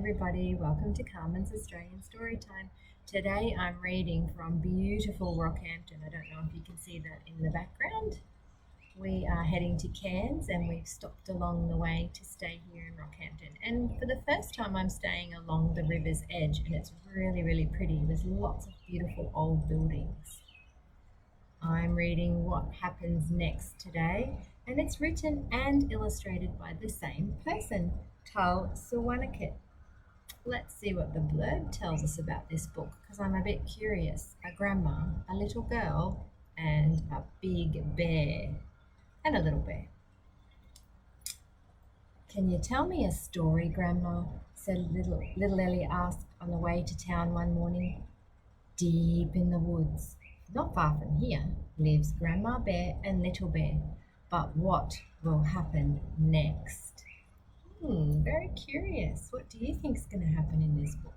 everybody, welcome to Carmen's Australian Storytime. Today I'm reading from beautiful Rockhampton. I don't know if you can see that in the background. We are heading to Cairns and we've stopped along the way to stay here in Rockhampton. And for the first time I'm staying along the river's edge and it's really pretty. There's lots of beautiful old buildings. I'm reading What Happens Next today, and it's written and illustrated by the same person, Tal Suwanakit. Let's see what the blurb tells us about this book, because I'm a bit curious. A grandma, a little girl, and a big bear, and a little bear. Can you tell me a story, Grandma? Said little Ellie asked on the way to town one morning. Deep in the woods, not far from here, lives Grandma Bear and Little Bear. But what will happen next? Very curious. What do you think is going to happen in this book?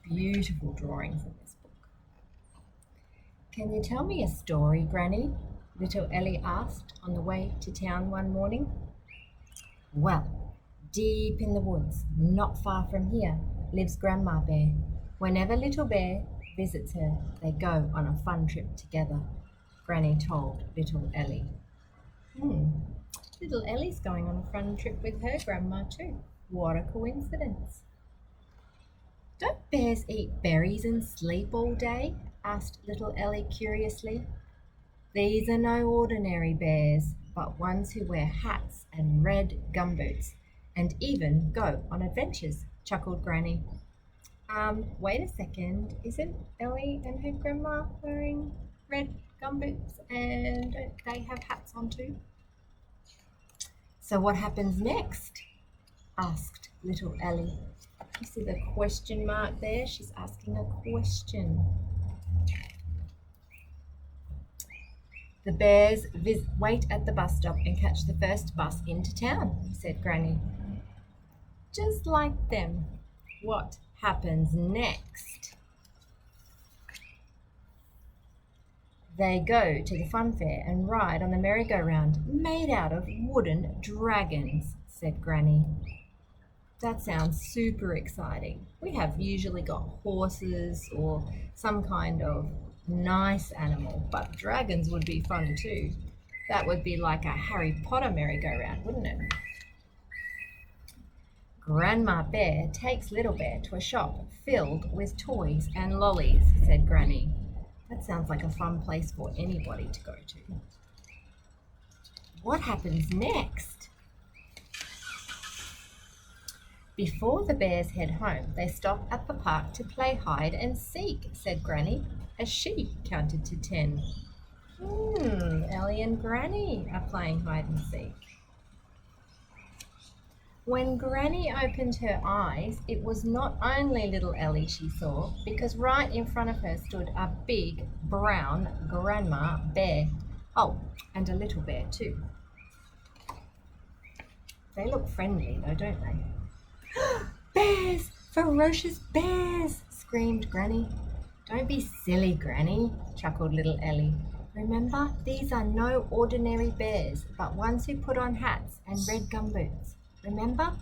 Beautiful drawings in this book. Can you tell me a story, Granny? Little Ellie asked on the way to town one morning. Well, deep in the woods, not far from here, lives Grandma Bear. Whenever Little Bear visits her, they go on a fun trip together, Granny told Little Ellie. Little Ellie's going on a fun trip with her grandma too. What a coincidence. Don't bears eat berries and sleep all day? Asked Little Ellie curiously. These are no ordinary bears, but ones who wear hats and red gumboots and even go on adventures, chuckled Granny. Wait a second, isn't Ellie and her grandma wearing red gumboots and don't they have hats on too? So what happens next? Asked Little Ellie. You see the question mark there? She's asking a question. The bears wait at the bus stop and catch the first bus into town, said Granny. Just like them. What happens next? They go to the fun fair and ride on the merry-go-round made out of wooden dragons, said Granny. That sounds super exciting. We have usually got horses or some kind of nice animal, but dragons would be fun too. That would be like a Harry Potter merry-go-round, wouldn't it? Grandma Bear takes Little Bear to a shop filled with toys and lollies, said Granny. That sounds like a fun place for anybody to go to. What happens next? Before the bears head home, they stop at the park to play hide and seek, said Granny, as she counted to 10. Ellie and Granny are playing hide and seek. When Granny opened her eyes, it was not only little Ellie she saw, because right in front of her stood a big, brown Grandma Bear. Oh, and a little bear too. They look friendly though, don't they? Bears! Ferocious bears! Screamed Granny. Don't be silly, Granny, chuckled little Ellie. Remember, these are no ordinary bears, but ones who put on hats and red gumboots. Remember?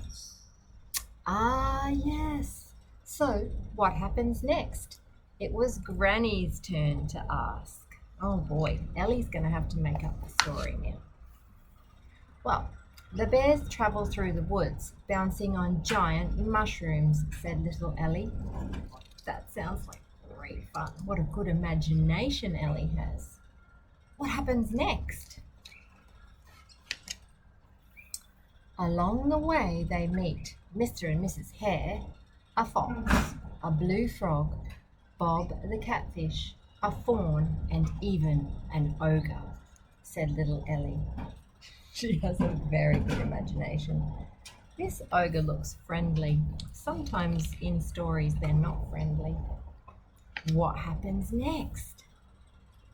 Ah, yes. So, what happens next? It was Granny's turn to ask. Oh boy, Ellie's going to have to make up the story now. Well, the bears travel through the woods, bouncing on giant mushrooms, said little Ellie. That sounds like great fun. What a good imagination Ellie has. What happens next? Along the way they meet Mr. and Mrs. Hare, a fox, a blue frog, Bob the catfish, a fawn, and even an ogre, said little Ellie. She has a very good imagination. This ogre looks friendly. Sometimes in stories they're not friendly. What happens next?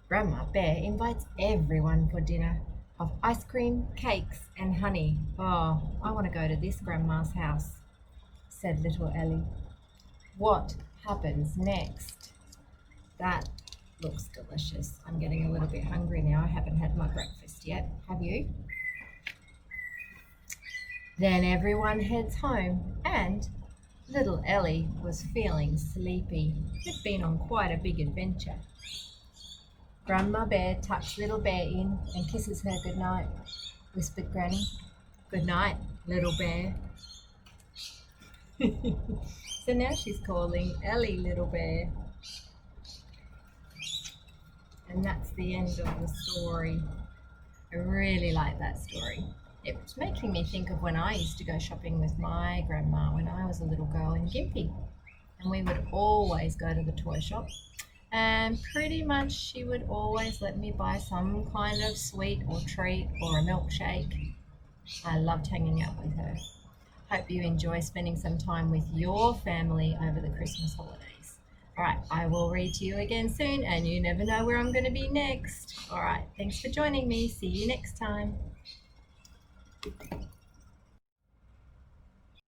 Grandma Bear invites everyone for dinner of ice cream, cakes, and honey. Oh, I want to go to this grandma's house, said little Ellie. What happens next? That looks delicious. I'm getting a little bit hungry now. I haven't had my breakfast yet. Have you? Then everyone heads home, and little Ellie was feeling sleepy. They'd been on quite a big adventure. Grandma Bear tucks little Bear in and kisses her goodnight, whispered Granny. Good night, little bear. So now she's calling Ellie Little Bear. And that's the end of the story. I really like that story. It's making me think of when I used to go shopping with my grandma when I was a little girl in Gympie. And we would always go to the toy shop. And pretty much she would always let me buy some kind of sweet or treat or a milkshake. I loved hanging out with her. Hope you enjoy spending some time with your family over the Christmas holidays. All right, I will read to you again soon, and you never know where I'm going to be next. All right, thanks for joining me. See you next time.